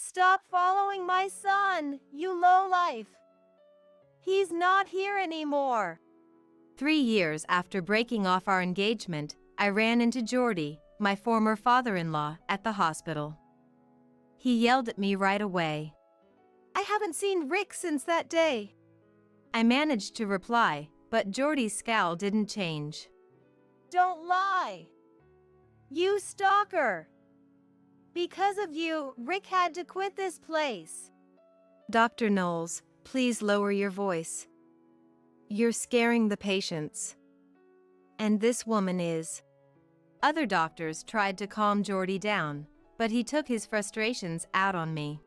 Stop following my son, you lowlife. He's not here anymore. 3 years after breaking off our engagement, I ran into Jordy, my former father-in-law, at the hospital. He yelled at me right away. I haven't seen Rick since that day. I managed to reply, but Jordy's scowl didn't change. Don't lie. You stalker. Because of you, Rick had to quit this place. Dr. Knowles, please lower your voice. You're scaring the patients. And this woman is. Other doctors tried to calm Jordy down, but he took his frustrations out on me.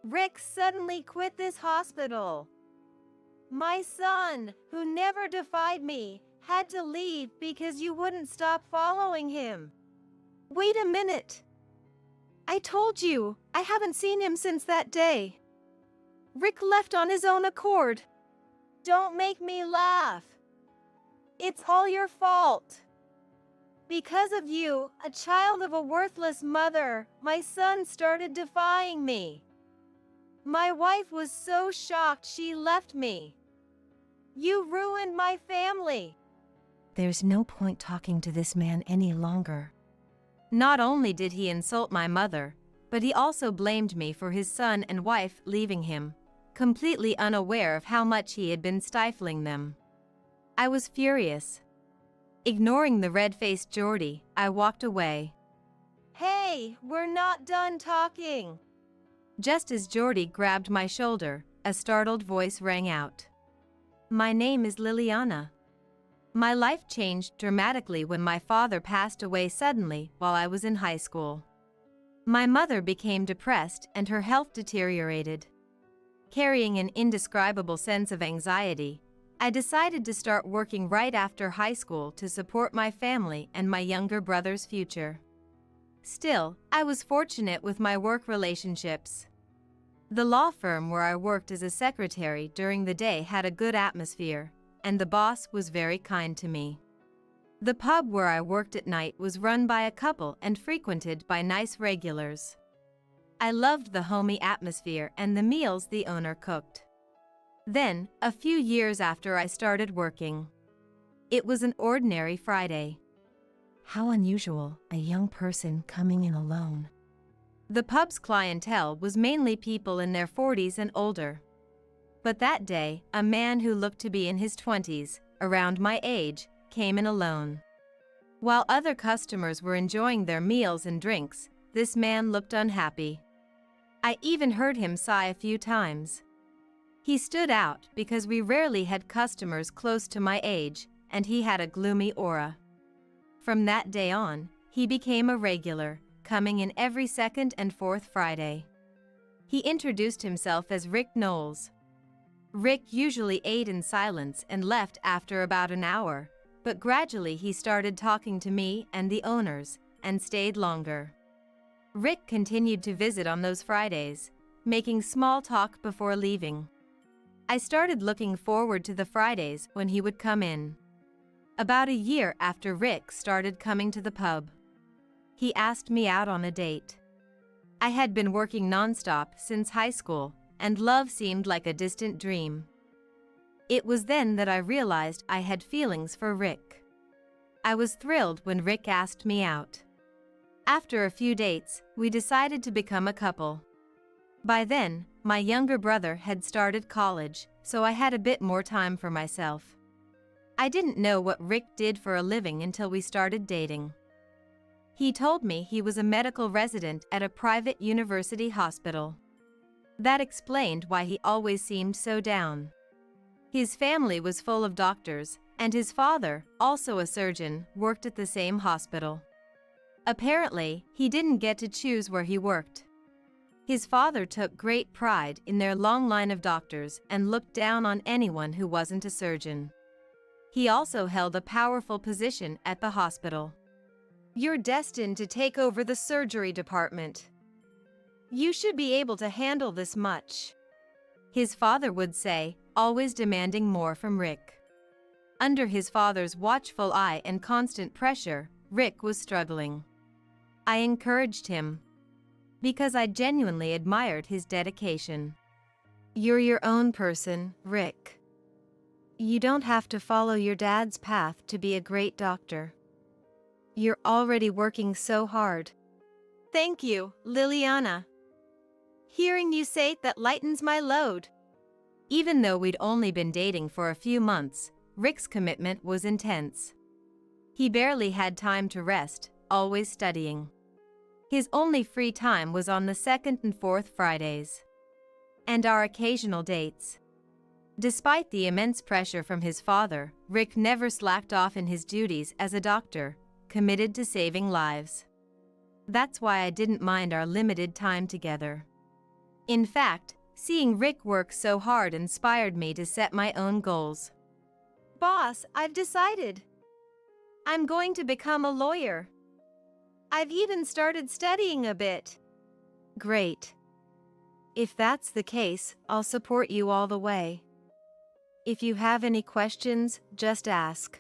Rick suddenly quit this hospital. My son, who never defied me, had to leave because you wouldn't stop following him. Wait a minute. I told you, I haven't seen him since that day. Rick left on his own accord. Don't make me laugh. It's all your fault. Because of you, a child of a worthless mother, my son started defying me. My wife was so shocked she left me. You ruined my family. There's no point talking to this man any longer. Not only did he insult my mother, but he also blamed me for his son and wife leaving him, completely unaware of how much he had been stifling them. I was furious. Ignoring the red-faced Jordy, I walked away. Hey, we're not done talking. Just as Jordy grabbed my shoulder, a startled voice rang out. My name is Liliana. My life changed dramatically when my father passed away suddenly while I was in high school. My mother became depressed and her health deteriorated. Carrying an indescribable sense of anxiety, I decided to start working right after high school to support my family and my younger brother's future. Still, I was fortunate with my work relationships. The law firm where I worked as a secretary during the day had a good atmosphere, and the boss was very kind to me. The pub where I worked at night was run by a couple and frequented by nice regulars. I loved the homey atmosphere and the meals the owner cooked. Then, a few years after I started working, it was an ordinary Friday. How unusual, a young person coming in alone. The pub's clientele was mainly people in their 40s and older. But that day, a man who looked to be in his 20s, around my age, came in alone. While other customers were enjoying their meals and drinks, this man looked unhappy. I even heard him sigh a few times. He stood out because we rarely had customers close to my age, and he had a gloomy aura. From that day on, he became a regular, coming in every second and fourth Friday. He introduced himself as Rick Knowles. Rick usually ate in silence and left after about an hour, but gradually he started talking to me and the owners, and stayed longer. Rick continued to visit on those Fridays, making small talk before leaving. I started looking forward to the Fridays when he would come in. About a year after Rick started coming to the pub, he asked me out on a date. I had been working nonstop since high school, and love seemed like a distant dream. It was then that I realized I had feelings for Rick. I was thrilled when Rick asked me out. After a few dates, we decided to become a couple. By then, my younger brother had started college, so I had a bit more time for myself. I didn't know what Rick did for a living until we started dating. He told me he was a medical resident at a private university hospital. That explained why he always seemed so down. His family was full of doctors, and his father, also a surgeon, worked at the same hospital. Apparently, he didn't get to choose where he worked. His father took great pride in their long line of doctors and looked down on anyone who wasn't a surgeon. He also held a powerful position at the hospital. You're destined to take over the surgery department. You should be able to handle this much, his father would say, always demanding more from Rick. Under his father's watchful eye and constant pressure, Rick was struggling. I encouraged him. because I genuinely admired his dedication. You're your own person, Rick. You don't have to follow your dad's path to be a great doctor. You're already working so hard. Thank you, Liliana. Hearing you say that lightens my load. Even though we'd only been dating for a few months, Rick's commitment was intense. He barely had time to rest, always studying. His only free time was on the second and fourth Fridays. And our occasional dates. Despite the immense pressure from his father, Rick never slacked off in his duties as a doctor, committed to saving lives. That's why I didn't mind our limited time together. In fact, seeing Rick work so hard inspired me to set my own goals. Boss, I've decided. I'm going to become a lawyer. I've even started studying a bit. Great. If that's the case, I'll support you all the way. If you have any questions, just ask.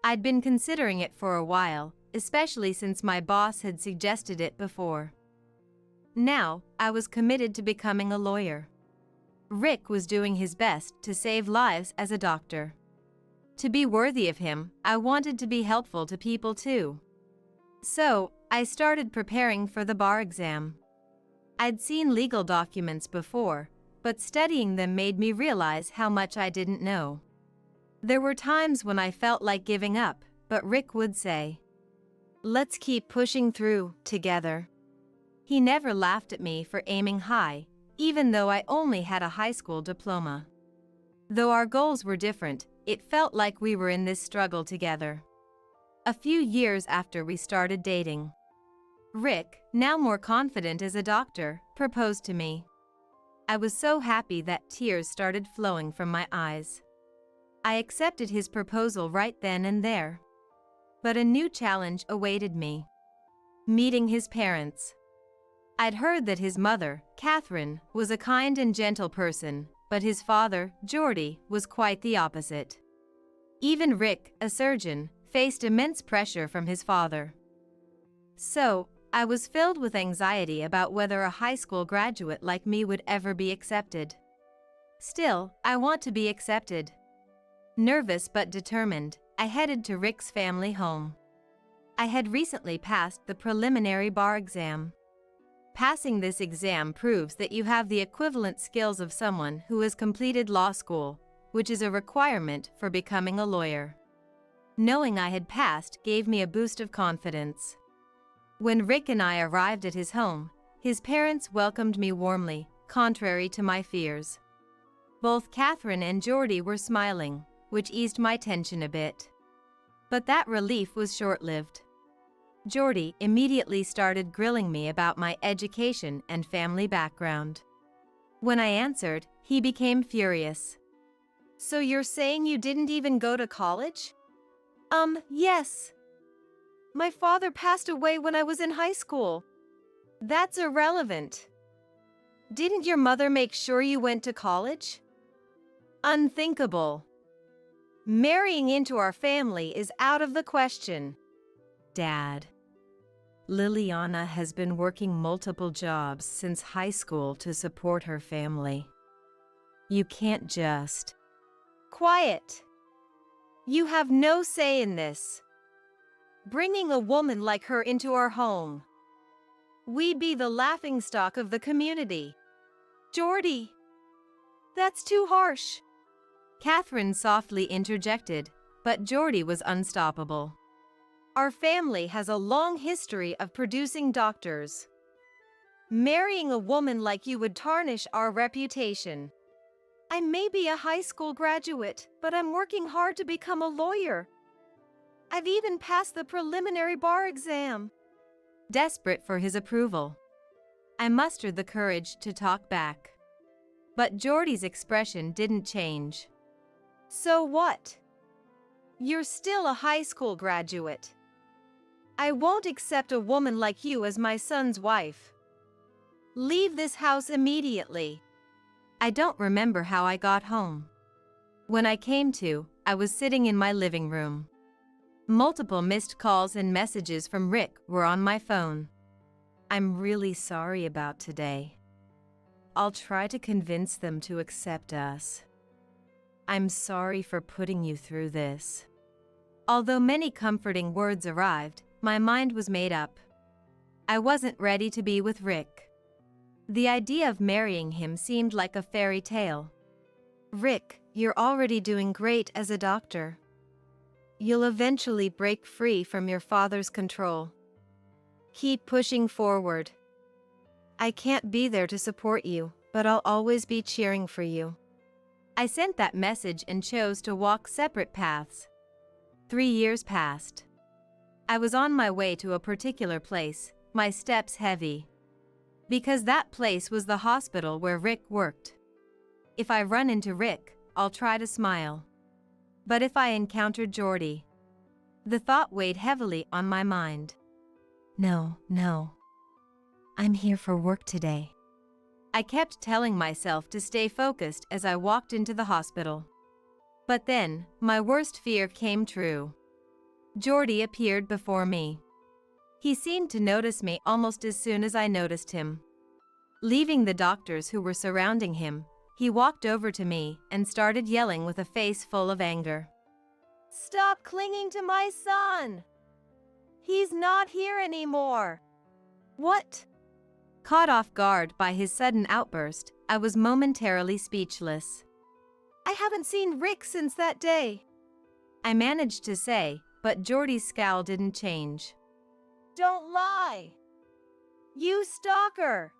I'd been considering it for a while, especially since my boss had suggested it before. Now, I was committed to becoming a lawyer. Rick was doing his best to save lives as a doctor. To be worthy of him, I wanted to be helpful to people too. So, I started preparing for the bar exam. I'd seen legal documents before, but studying them made me realize how much I didn't know. There were times when I felt like giving up, but Rick would say, "Let's keep pushing through, together." He never laughed at me for aiming high, even though I only had a high school diploma. Though our goals were different, it felt like we were in this struggle together. A few years after we started dating, Rick, now more confident as a doctor, proposed to me. I was so happy that tears started flowing from my eyes. I accepted his proposal right then and there. But a new challenge awaited me. Meeting his parents. I'd heard that his mother, Catherine, was a kind and gentle person, but his father, Geordie, was quite the opposite. Even Rick, a surgeon, faced immense pressure from his father. So, I was filled with anxiety about whether a high school graduate like me would ever be accepted. Still, I want to be accepted. Nervous but determined, I headed to Rick's family home. I had recently passed the preliminary bar exam. Passing this exam proves that you have the equivalent skills of someone who has completed law school, which is a requirement for becoming a lawyer. Knowing I had passed gave me a boost of confidence. When Rick and I arrived at his home, his parents welcomed me warmly, contrary to my fears. Both Catherine and Geordie were smiling, which eased my tension a bit. But that relief was short-lived. Geordie immediately started grilling me about my education and family background. When I answered, he became furious. So you're saying you didn't even go to college? Yes. My father passed away when I was in high school. That's irrelevant. Didn't your mother make sure you went to college? Unthinkable. Marrying into our family is out of the question. Dad, Liliana has been working multiple jobs since high school to support her family. You can't just... Quiet. You have no say in this. Bringing a woman like her into our home. We'd be the laughingstock of the community. Geordie, that's too harsh. Catherine softly interjected, but Geordie was unstoppable. Our family has a long history of producing doctors. Marrying a woman like you would tarnish our reputation. I may be a high school graduate, but I'm working hard to become a lawyer. I've even passed the preliminary bar exam. Desperate for his approval, I mustered the courage to talk back. But Geordie's expression didn't change. So what? You're still a high school graduate. I won't accept a woman like you as my son's wife. Leave this house immediately. I don't remember how I got home. When I came to, I was sitting in my living room. Multiple missed calls and messages from Rick were on my phone. I'm really sorry about today. I'll try to convince them to accept us. I'm sorry for putting you through this. Although many comforting words arrived, my mind was made up. I wasn't ready to be with Rick. The idea of marrying him seemed like a fairy tale. Rick, you're already doing great as a doctor. You'll eventually break free from your father's control. Keep pushing forward. I can't be there to support you, but I'll always be cheering for you. I sent that message and chose to walk separate paths. 3 years passed. I was on my way to a particular place, my steps heavy. Because that place was the hospital where Rick worked. If I run into Rick, I'll try to smile. But if I encountered Jordy, the thought weighed heavily on my mind. No. I'm here for work today. I kept telling myself to stay focused as I walked into the hospital. But then, my worst fear came true. Jordy appeared before me. He seemed to notice me almost as soon as I noticed him. Leaving the doctors who were surrounding him, he walked over to me and started yelling with a face full of anger. Stop clinging to my son! He's not here anymore! What? Caught off guard by his sudden outburst, I was momentarily speechless. I haven't seen Rick since that day. I managed to say, but Jordy's scowl didn't change. Don't lie! You stalker!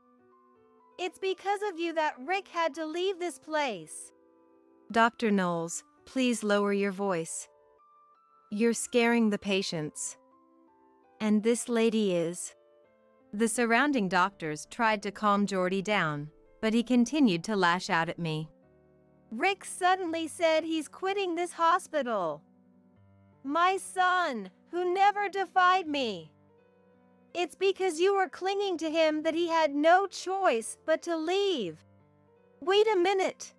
It's because of you that Rick had to leave this place. Dr. Knowles, please lower your voice. You're scaring the patients. And this lady is. The surrounding doctors tried to calm Jordy down, but he continued to lash out at me. Rick suddenly said he's quitting this hospital. My son, who never defied me. It's because you were clinging to him that he had no choice but to leave. Wait a minute.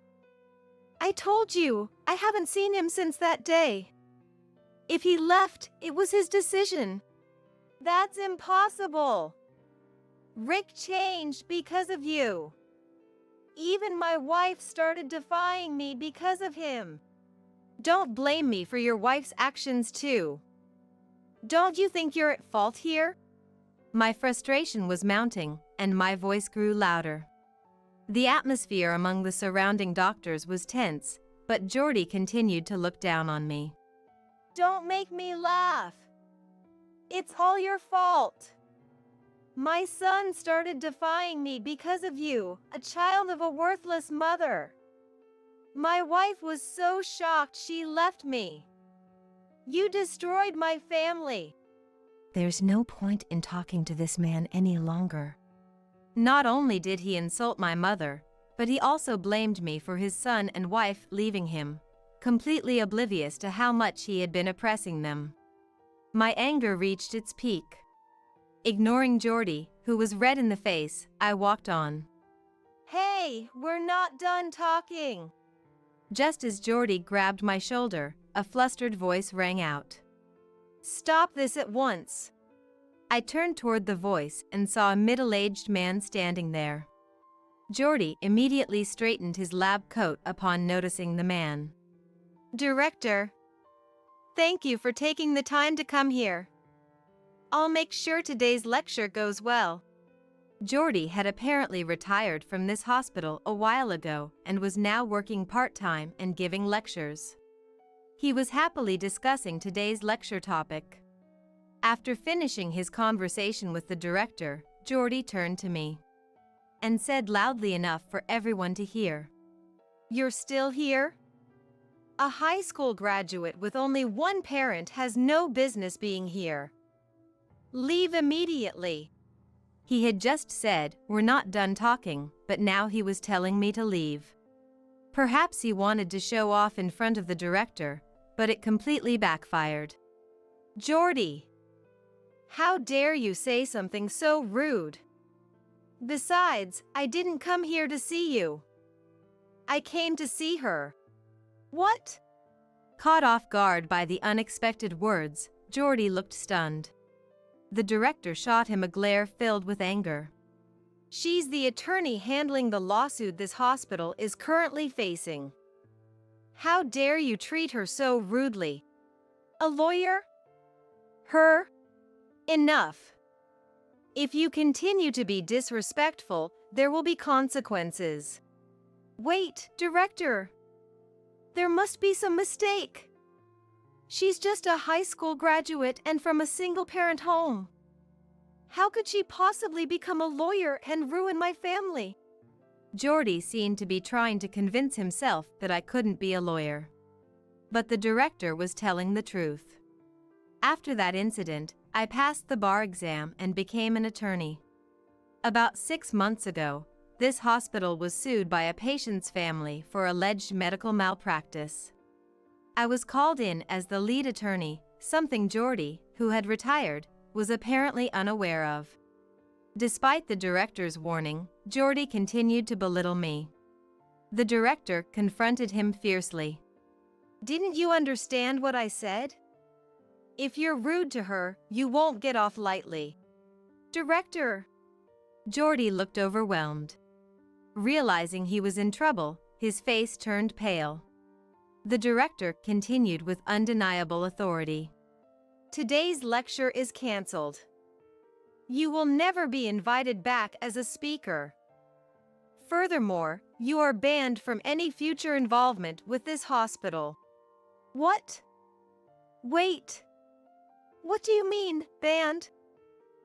I told you, I haven't seen him since that day. If he left, it was his decision. That's impossible. Rick changed because of you. Even my wife started defying me because of him. Don't blame me for your wife's actions too. Don't you think you're at fault here? My frustration was mounting, and my voice grew louder. The atmosphere among the surrounding doctors was tense, but Jordy continued to look down on me. Don't make me laugh. It's all your fault. My son started defying me because of you, a child of a worthless mother. My wife was so shocked she left me. You destroyed my family. There's no point in talking to this man any longer. Not only did he insult my mother, but he also blamed me for his son and wife leaving him, completely oblivious to how much he had been oppressing them. My anger reached its peak. Ignoring Jordy, who was red in the face, I walked on. Hey, we're not done talking. Just as Jordy grabbed my shoulder, a flustered voice rang out. Stop this at once. I turned toward the voice and saw a middle-aged man standing there. Jordy immediately straightened his lab coat upon noticing the man. Director, thank you for taking the time to come here. I'll make sure today's lecture goes well. Jordy had apparently retired from this hospital a while ago and was now working part-time and giving lectures. He was happily discussing today's lecture topic. After finishing his conversation with the director, Jordy turned to me and said loudly enough for everyone to hear. You're still here? A high school graduate with only one parent has no business being here. Leave immediately. He had just said, we're not done talking, but now he was telling me to leave. Perhaps he wanted to show off in front of the director, but it completely backfired. Jordy! How dare you say something so rude? Besides, I didn't come here to see you. I came to see her. What? Caught off guard by the unexpected words, Jordy looked stunned. The director shot him a glare filled with anger. She's the attorney handling the lawsuit this hospital is currently facing. How dare you treat her so rudely? A lawyer? Her? Enough. If you continue to be disrespectful, there will be consequences. Wait, director. There must be some mistake. She's just a high school graduate and from a single-parent home. How could she possibly become a lawyer and ruin my family? Jordy seemed to be trying to convince himself that I couldn't be a lawyer. But the director was telling the truth. After that incident, I passed the bar exam and became an attorney. About 6 months ago, this hospital was sued by a patient's family for alleged medical malpractice. I was called in as the lead attorney, something Jordy, who had retired, was apparently unaware of. Despite the director's warning, Jordy continued to belittle me. The director confronted him fiercely. Didn't you understand what I said? If you're rude to her, you won't get off lightly. Director! Jordy looked overwhelmed. Realizing he was in trouble, his face turned pale. The director continued with undeniable authority. Today's lecture is cancelled. You will never be invited back as a speaker. Furthermore, you are banned from any future involvement with this hospital. What? Wait. What do you mean, banned?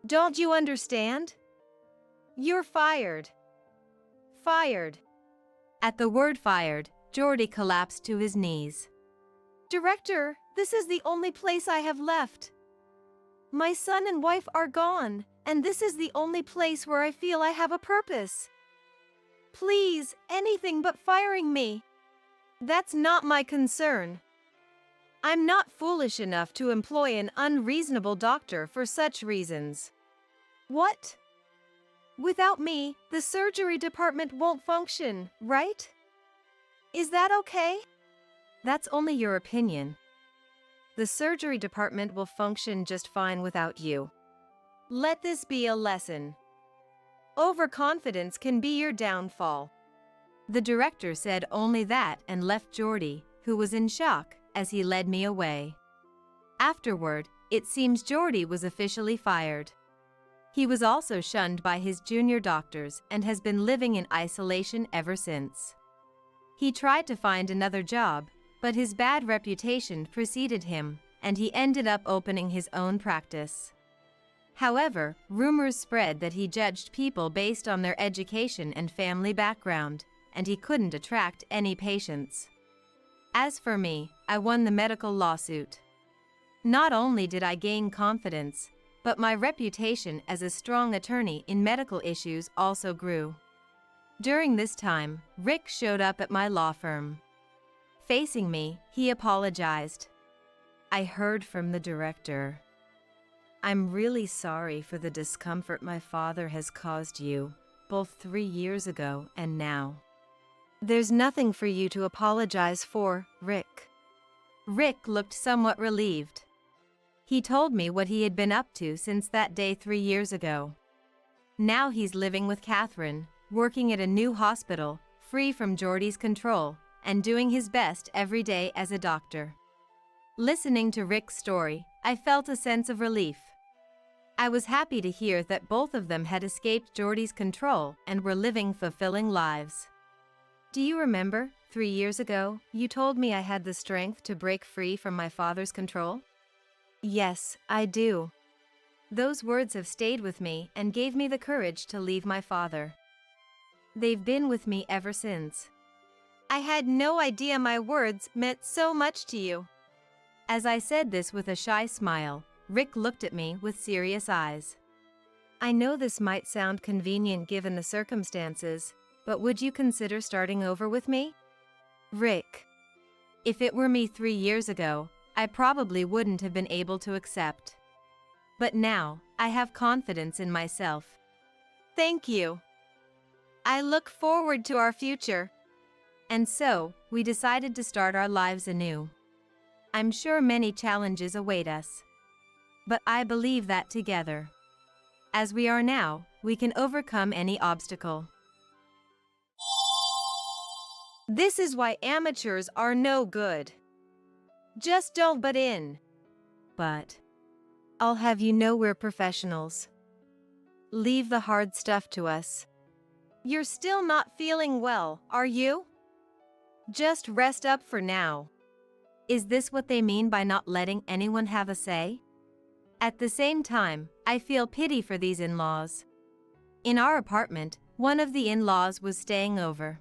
Don't you understand? You're fired. Fired. At the word fired, Jordy collapsed to his knees. Director, this is the only place I have left. My son and wife are gone, and this is the only place where I feel I have a purpose. Please, anything but firing me. That's not my concern. I'm not foolish enough to employ an unreasonable doctor for such reasons. What? Without me, the surgery department won't function, right? Is that okay? That's only your opinion. The surgery department will function just fine without you. Let this be a lesson. Overconfidence can be your downfall. The director said only that and left Jordy, who was in shock, as he led me away. Afterward, it seems Jordy was officially fired. He was also shunned by his junior doctors and has been living in isolation ever since. He tried to find another job, but his bad reputation preceded him, and he ended up opening his own practice. However, rumors spread that he judged people based on their education and family background, and he couldn't attract any patients. As for me, I won the medical lawsuit. Not only did I gain confidence, but my reputation as a strong attorney in medical issues also grew. During this time, Rick showed up at my law firm. Facing me, he apologized. I heard from the director. I'm really sorry for the discomfort my father has caused you, both 3 years ago and now. There's nothing for you to apologize for, Rick. Rick looked somewhat relieved. He told me what he had been up to since that day 3 years ago. Now he's living with Catherine, working at a new hospital, free from Jordy's control, and doing his best every day as a doctor. Listening to Rick's story, I felt a sense of relief. I was happy to hear that both of them had escaped Jordy's control and were living fulfilling lives. Do you remember, 3 years ago, you told me I had the strength to break free from my father's control? Yes, I do. Those words have stayed with me and gave me the courage to leave my father. They've been with me ever since. I had no idea my words meant so much to you. As I said this with a shy smile, Rick looked at me with serious eyes. I know this might sound convenient given the circumstances, but would you consider starting over with me? Rick. If it were me 3 years ago, I probably wouldn't have been able to accept. But now, I have confidence in myself. Thank you. I look forward to our future. And so, we decided to start our lives anew. I'm sure many challenges await us. But I believe that together, as we are now, we can overcome any obstacle. This is why amateurs are no good. Just don't butt in. But I'll have you know we're professionals. Leave the hard stuff to us. You're still not feeling well, are you? Just rest up for now. Is this what they mean by not letting anyone have a say? At the same time, I feel pity for these in-laws. In our apartment, one of the in-laws was staying over.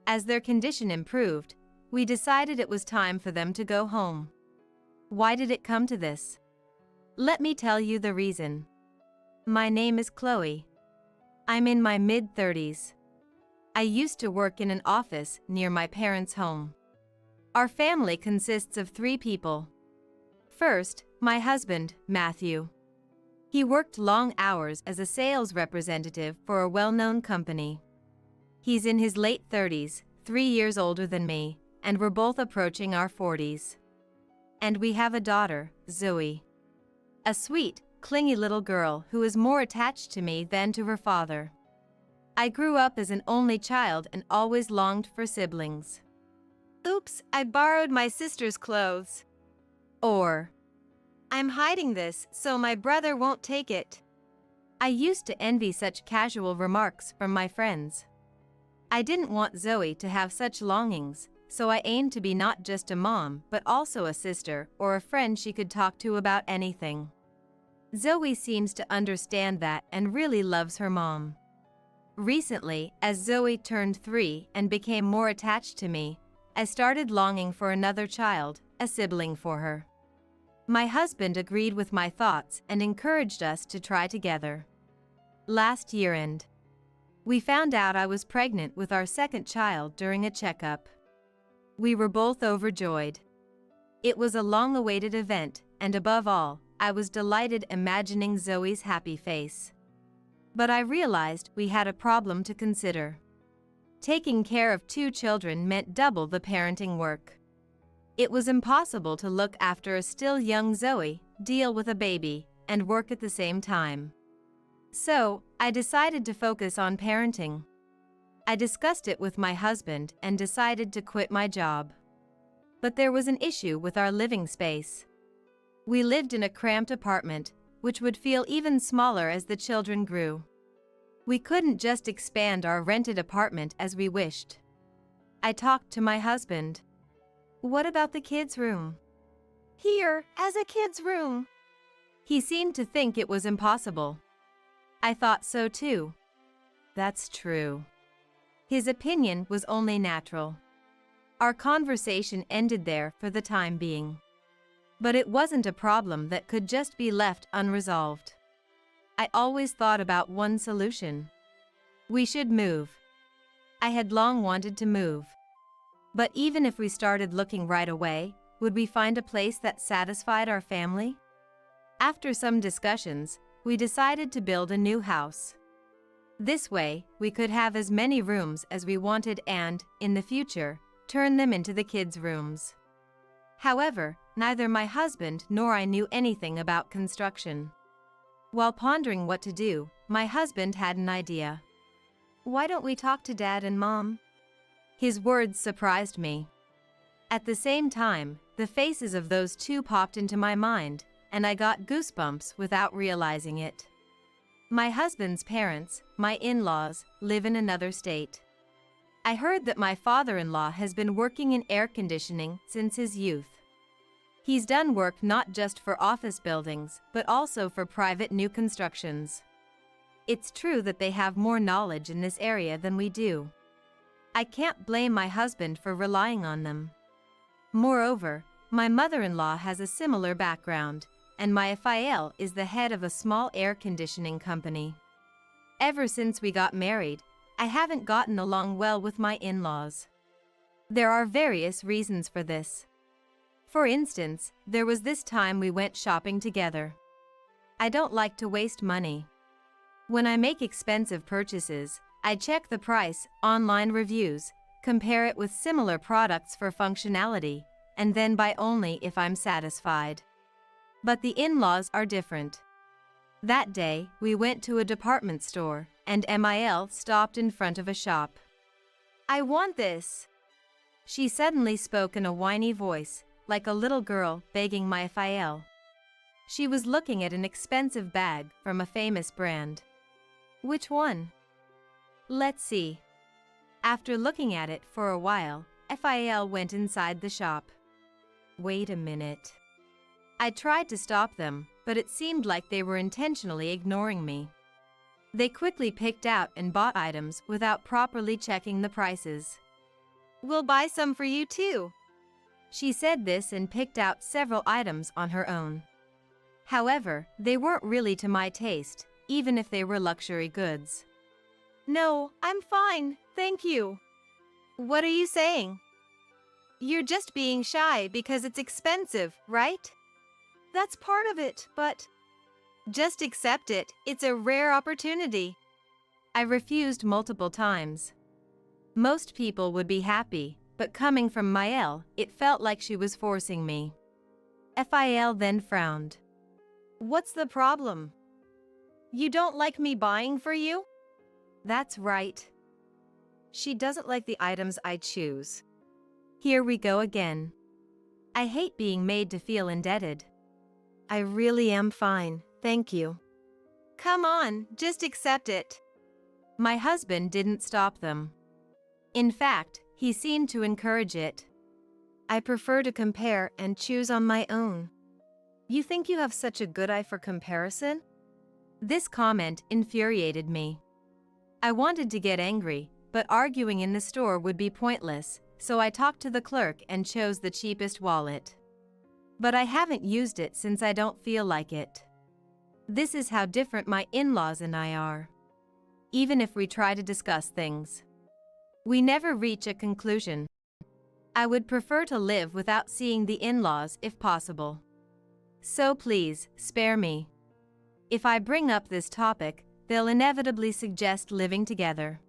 As their condition improved, we decided it was time for them to go home. Why did it come to this? Let me tell you the reason. My name is Chloe. I'm in my mid-30s. I used to work in an office near my parents' home. Our family consists of 3 people. First, my husband, Matthew. He worked long hours as a sales representative for a well-known company. He's in his late 30s, 3 years older than me, and we're both approaching our 40s. And we have a daughter, Zoe. A sweet, clingy little girl who is more attached to me than to her father. I grew up as an only child and always longed for siblings. Oops, I borrowed my sister's clothes. Or, I'm hiding this so my brother won't take it. I used to envy such casual remarks from my friends. I didn't want Zoe to have such longings, so I aimed to be not just a mom but also a sister or a friend she could talk to about anything. Zoe seems to understand that and really loves her mom. Recently, as Zoe turned 3 and became more attached to me, I started longing for another child, a sibling for her. My husband agreed with my thoughts and encouraged us to try together. Last year-end, we found out I was pregnant with our second child during a checkup. We were both overjoyed. It was a long-awaited event, and above all, I was delighted imagining Zoe's happy face. But I realized we had a problem to consider. Taking care of 2 children meant double the parenting work. It was impossible to look after a still young Zoe, deal with a baby, and work at the same time. So, I decided to focus on parenting. I discussed it with my husband and decided to quit my job. But there was an issue with our living space. We lived in a cramped apartment, which would feel even smaller as the children grew. We couldn't just expand our rented apartment as we wished. I talked to my husband. What about the kids' room? Here, as a kid's room. He seemed to think it was impossible. I thought so too. That's true. His opinion was only natural. Our conversation ended there for the time being. But it wasn't a problem that could just be left unresolved. I always thought about one solution. We should move. I had long wanted to move. But even if we started looking right away, would we find a place that satisfied our family? After some discussions, we decided to build a new house. This way, we could have as many rooms as we wanted and, in the future, turn them into the kids' rooms. However, neither my husband nor I knew anything about construction. While pondering what to do, my husband had an idea. Why don't we talk to Dad and Mom? His words surprised me. At the same time, the faces of those 2 popped into my mind, and I got goosebumps without realizing it. My husband's parents, my in-laws, live in another state. I heard that my father-in-law has been working in air conditioning since his youth. He's done work not just for office buildings, but also for private new constructions. It's true that they have more knowledge in this area than we do. I can't blame my husband for relying on them. Moreover, my mother-in-law has a similar background, and my FIL is the head of a small air conditioning company. Ever since we got married, I haven't gotten along well with my in-laws. There are various reasons for this. For instance, there was this time we went shopping together. I don't like to waste money. When I make expensive purchases, I check the price, online reviews, compare it with similar products for functionality, and then buy only if I'm satisfied. But the in-laws are different. That day, we went to a department store, and Mil stopped in front of a shop. I want this. She suddenly spoke in a whiny voice, like a little girl begging my Fiel. She was looking at an expensive bag from a famous brand. Which one? Let's see. After looking at it for a while, Fiel went inside the shop. Wait a minute. I tried to stop them, but it seemed like they were intentionally ignoring me. They quickly picked out and bought items without properly checking the prices. We'll buy some for you too. She said this and picked out several items on her own. However, they weren't really to my taste, even if they were luxury goods. No, I'm fine, thank you. What are you saying? You're just being shy because it's expensive, right? That's part of it, but just accept it. It's a rare opportunity. I refused multiple times. Most people would be happy, but coming from Mael, it felt like she was forcing me. Fiel then frowned. What's the problem? You don't like me buying for you? That's right. She doesn't like the items I choose. Here we go again. I hate being made to feel indebted. I really am fine, thank you. Come on, just accept it. My husband didn't stop them. In fact, he seemed to encourage it. I prefer to compare and choose on my own. You think you have such a good eye for comparison? This comment infuriated me. I wanted to get angry, but arguing in the store would be pointless, so I talked to the clerk and chose the cheapest wallet. But I haven't used it since I don't feel like it. This is how different my in-laws and I are. Even if we try to discuss things, we never reach a conclusion. I would prefer to live without seeing the in-laws if possible. So please, spare me. If I bring up this topic, they'll inevitably suggest living together.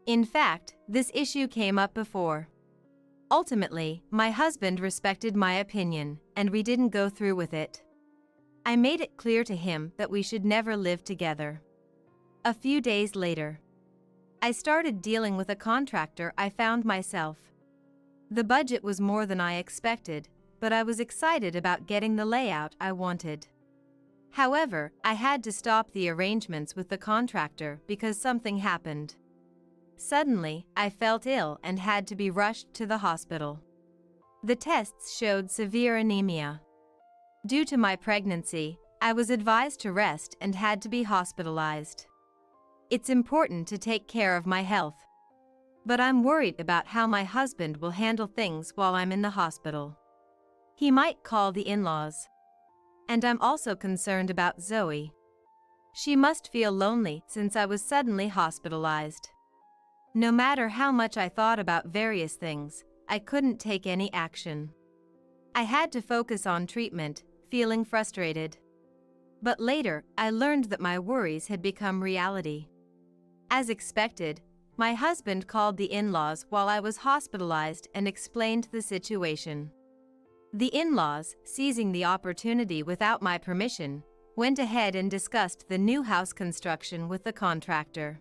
In fact, this issue came up before. Ultimately, my husband respected my opinion, and we didn't go through with it. I made it clear to him that we should never live together. A few days later, I started dealing with a contractor I found myself. The budget was more than I expected, but I was excited about getting the layout I wanted. However, I had to stop the arrangements with the contractor because something happened. Suddenly, I felt ill and had to be rushed to the hospital. The tests showed severe anemia. Due to my pregnancy, I was advised to rest and had to be hospitalized. It's important to take care of my health. But I'm worried about how my husband will handle things while I'm in the hospital. He might call the in-laws. And I'm also concerned about Zoe. She must feel lonely since I was suddenly hospitalized. No matter how much I thought about various things, I couldn't take any action. I had to focus on treatment, feeling frustrated. But later, I learned that my worries had become reality. As expected, my husband called the in-laws while I was hospitalized and explained the situation. The in-laws, seizing the opportunity without my permission, went ahead and discussed the new house construction with the contractor.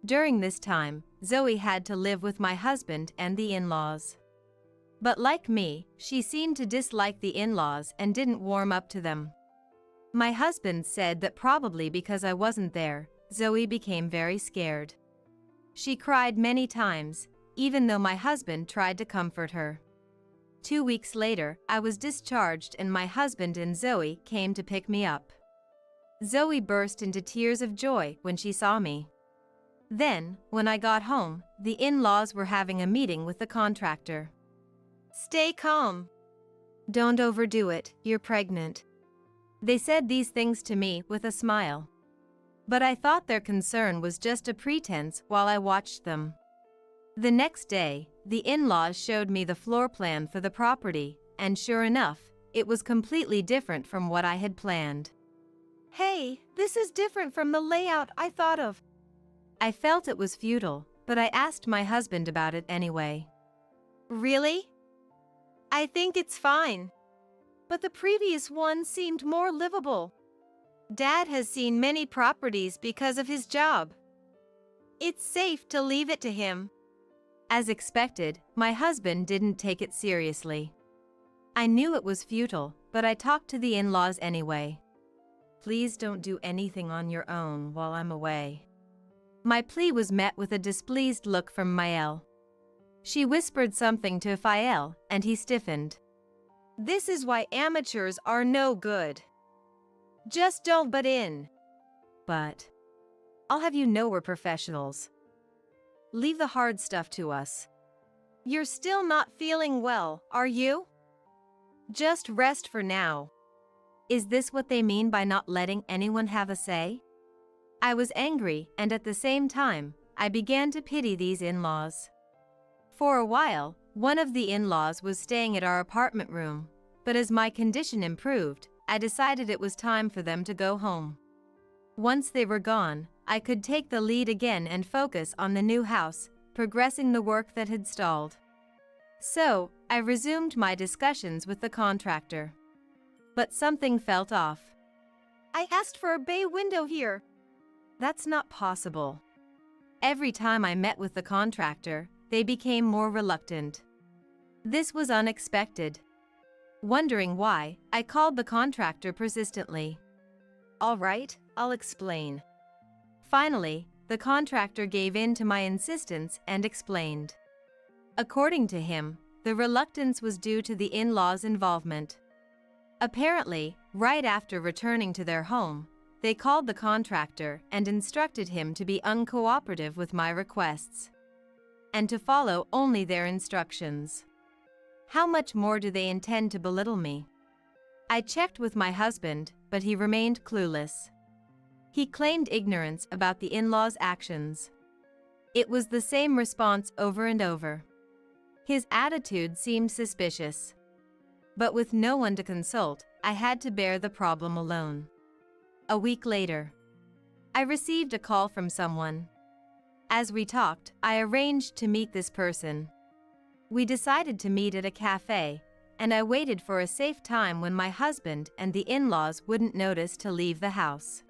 During this time, Zoe had to live with my husband and the in-laws. But like me, she seemed to dislike the in-laws and didn't warm up to them. My husband said that probably because I wasn't there, Zoe became very scared. She cried many times, even though my husband tried to comfort her. 2 weeks later, I was discharged and my husband and Zoe came to pick me up. Zoe burst into tears of joy when she saw me. Then, when I got home, the in-laws were having a meeting with the contractor. Stay calm. Don't overdo it, you're pregnant. They said these things to me with a smile. But I thought their concern was just a pretense while I watched them. The next day, the in-laws showed me the floor plan for the property, and sure enough, it was completely different from what I had planned. Hey, this is different from the layout I thought of. I felt it was futile, but I asked my husband about it anyway. Really? I think it's fine. but the previous one seemed more livable. Dad has seen many properties because of his job. It's safe to leave it to him. As expected, my husband didn't take it seriously. I knew it was futile, but I talked to the in-laws anyway. Please don't do anything on your own while I'm away. My plea was met with a displeased look from Maëlle. She whispered something to Fael, and he stiffened. This is why amateurs are no good. Just don't butt in. But I'll have you know we're professionals. Leave the hard stuff to us. You're still not feeling well, are you? Just rest for now. Is this what they mean by not letting anyone have a say? I was angry, and at the same time, I began to pity these in-laws. For a while, one of the in-laws was staying at our apartment room, but as my condition improved, I decided it was time for them to go home. Once they were gone, I could take the lead again and focus on the new house, progressing the work that had stalled. So, I resumed my discussions with the contractor. But something felt off. I asked for a bay window here. That's not possible. Every time I met with the contractor, they became more reluctant. This was unexpected. Wondering why, I called the contractor persistently. All right, I'll explain. Finally, the contractor gave in to my insistence and explained. According to him, the reluctance was due to the in-laws' involvement. Apparently, right after returning to their home, they called the contractor and instructed him to be uncooperative with my requests, and to follow only their instructions. How much more do they intend to belittle me? I checked with my husband, but he remained clueless. He claimed ignorance about the in-laws' actions. It was the same response over and over. His attitude seemed suspicious. But with no one to consult, I had to bear the problem alone. A week later, I received a call from someone. As we talked, I arranged to meet this person. We decided to meet at a cafe, and I waited for a safe time when my husband and the in-laws wouldn't notice to leave the house.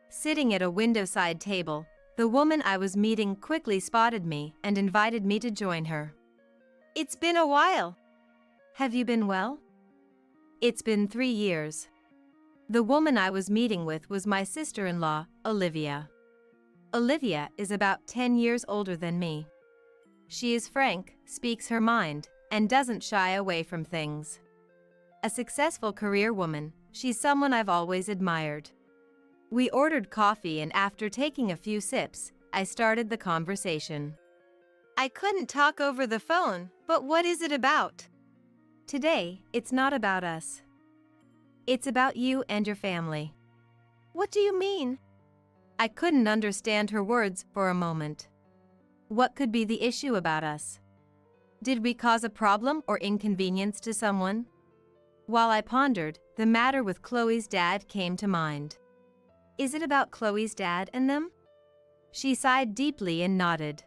Sitting at a windowside table, the woman I was meeting quickly spotted me and invited me to join her. It's been a while. Have you been well? It's been 3 years. The woman I was meeting with was my sister-in-law, Olivia. Olivia is about 10 years older than me. She is frank, speaks her mind, and doesn't shy away from things. A successful career woman, she's someone I've always admired. We ordered coffee, and after taking a few sips, I started the conversation. I couldn't talk over the phone, but what is it about? Today, it's not about us. It's about you and your family. What do you mean? I couldn't understand her words for a moment. What could be the issue about us? Did we cause a problem or inconvenience to someone? While I pondered, the matter with Chloe's dad came to mind. Is it about Chloe's dad and them? She sighed deeply and nodded.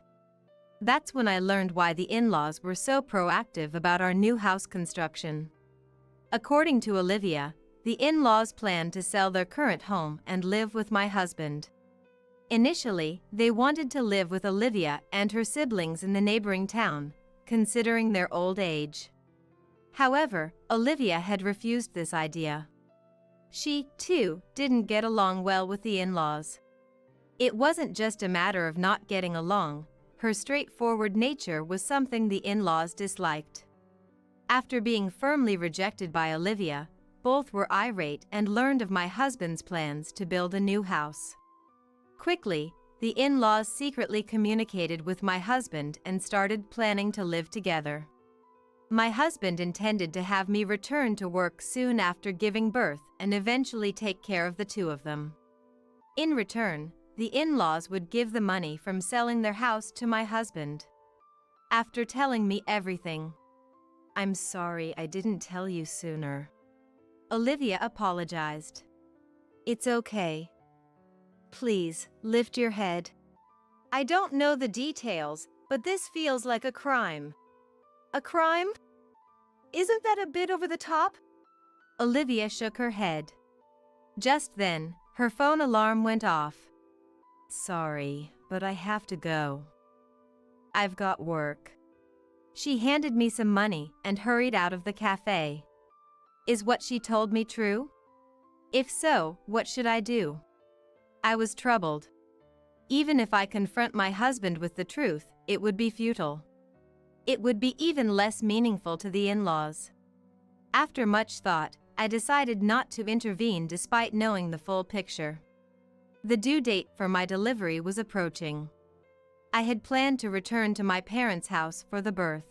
That's when I learned why the in-laws were so proactive about our new house construction. According to Olivia, the in-laws planned to sell their current home and live with my husband. Initially, they wanted to live with Olivia and her siblings in the neighboring town, considering their old age. However, Olivia had refused this idea. She, too, didn't get along well with the in-laws. It wasn't just a matter of not getting along. Her straightforward nature was something the in-laws disliked. After being firmly rejected by Olivia, both were irate and learned of my husband's plans to build a new house. Quickly, the in-laws secretly communicated with my husband and started planning to live together. My husband intended to have me return to work soon after giving birth and eventually take care of the two of them. In return, the in-laws would give the money from selling their house to my husband. After telling me everything, "I'm sorry I didn't tell you sooner," Olivia apologized. "It's okay. Please, lift your head." I don't know the details, but this feels like a crime. A crime? Isn't that a bit over the top? Olivia shook her head. Just then, her phone alarm went off. Sorry, but I have to go. I've got work. She handed me some money and hurried out of the cafe. Is what she told me true? If so, what should I do? I was troubled. Even if I confront my husband with the truth, it would be futile. It would be even less meaningful to the in-laws. After much thought, I decided not to intervene despite knowing the full picture. The due date for my delivery was approaching. I had planned to return to my parents' house for the birth.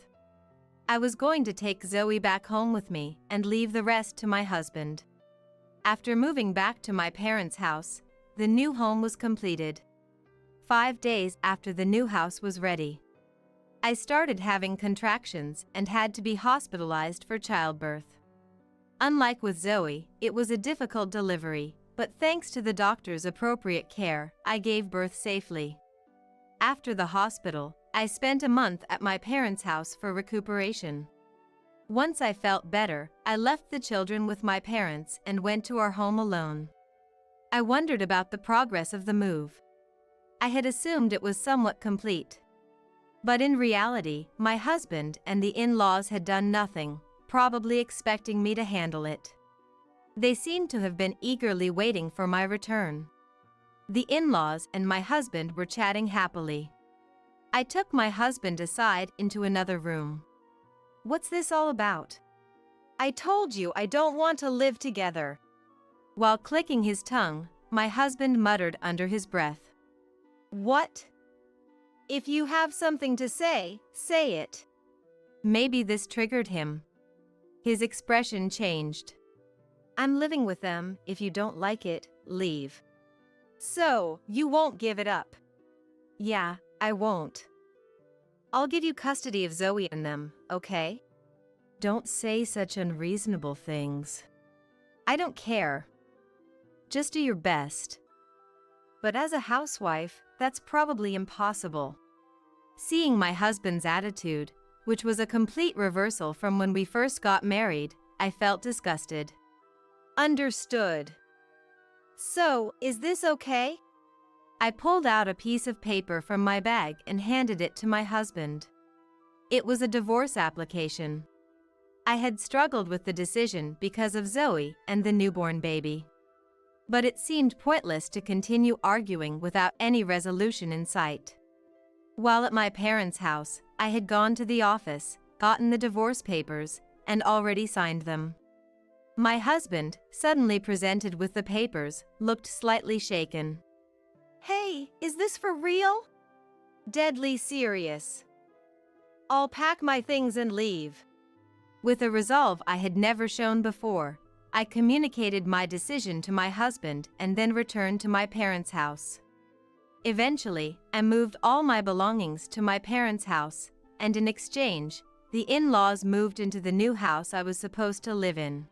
I was going to take Zoe back home with me and leave the rest to my husband. After moving back to my parents' house, the new home was completed. 5 days after the new house was ready, I started having contractions and had to be hospitalized for childbirth. Unlike with Zoe, it was a difficult delivery, but thanks to the doctor's appropriate care, I gave birth safely. After the hospital, I spent a month at my parents' house for recuperation. Once I felt better, I left the children with my parents and went to our home alone. I wondered about the progress of the move. I had assumed it was somewhat complete. But in reality, my husband and the in-laws had done nothing, probably expecting me to handle it. They seemed to have been eagerly waiting for my return. The in-laws and my husband were chatting happily. I took my husband aside into another room. What's this all about? I told you I don't want to live together. While clicking his tongue, my husband muttered under his breath. What? If you have something to say, say it. Maybe this triggered him. His expression changed. I'm living with them. If you don't like it, leave. So, you won't give it up? Yeah, I won't. I'll give you custody of Zoe and them, okay? Don't say such unreasonable things. I don't care. Just do your best. But as a housewife, that's probably impossible. Seeing my husband's attitude, which was a complete reversal from when we first got married, I felt disgusted. Understood. So, is this okay? I pulled out a piece of paper from my bag and handed it to my husband. It was a divorce application. I had struggled with the decision because of Zoe and the newborn baby. But it seemed pointless to continue arguing without any resolution in sight. While at my parents' house, I had gone to the office, gotten the divorce papers, and already signed them. My husband, suddenly presented with the papers, looked slightly shaken. Hey, is this for real? Deadly serious. I'll pack my things and leave. With a resolve I had never shown before, I communicated my decision to my husband and then returned to my parents' house. Eventually, I moved all my belongings to my parents' house, and in exchange, the in-laws moved into the new house I was supposed to live in.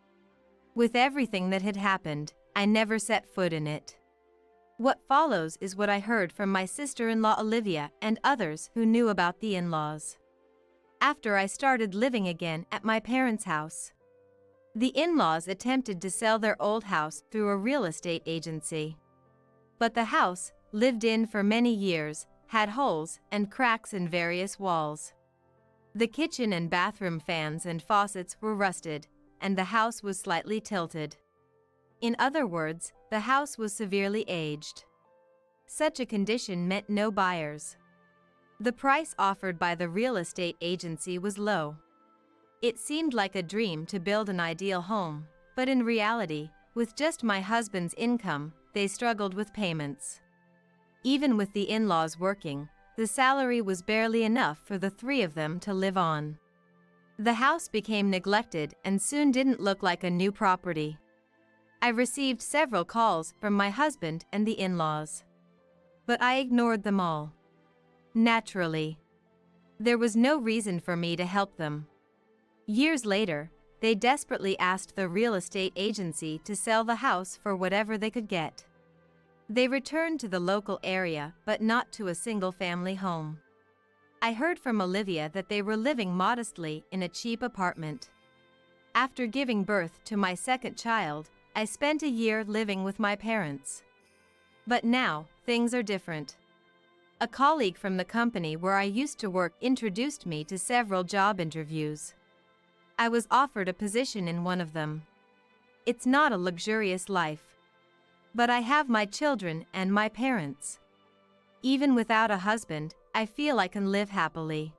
With everything that had happened, I never set foot in it. What follows is what I heard from my sister-in-law Olivia and others who knew about the in-laws. After I started living again at my parents' house, the in-laws attempted to sell their old house through a real estate agency. But the house, lived in for many years, had holes and cracks in various walls. The kitchen and bathroom fans and faucets were rusted, and the house was slightly tilted. In other words, the house was severely aged. Such a condition meant no buyers. The price offered by the real estate agency was low. It seemed like a dream to build an ideal home, but in reality, with just my husband's income, they struggled with payments. Even with the in-laws working, the salary was barely enough for the three of them to live on. The house became neglected and soon didn't look like a new property. I received several calls from my husband and the in-laws. But I ignored them all. Naturally. There was no reason for me to help them. Years later, they desperately asked the real estate agency to sell the house for whatever they could get. They returned to the local area, but not to a single-family home. I heard from Olivia that they were living modestly in a cheap apartment. After giving birth to my second child, I spent a year living with my parents. But now, things are different. A colleague from the company where I used to work introduced me to several job interviews. I was offered a position in one of them. It's not a luxurious life. But I have my children and my parents. Even without a husband, I feel I can live happily.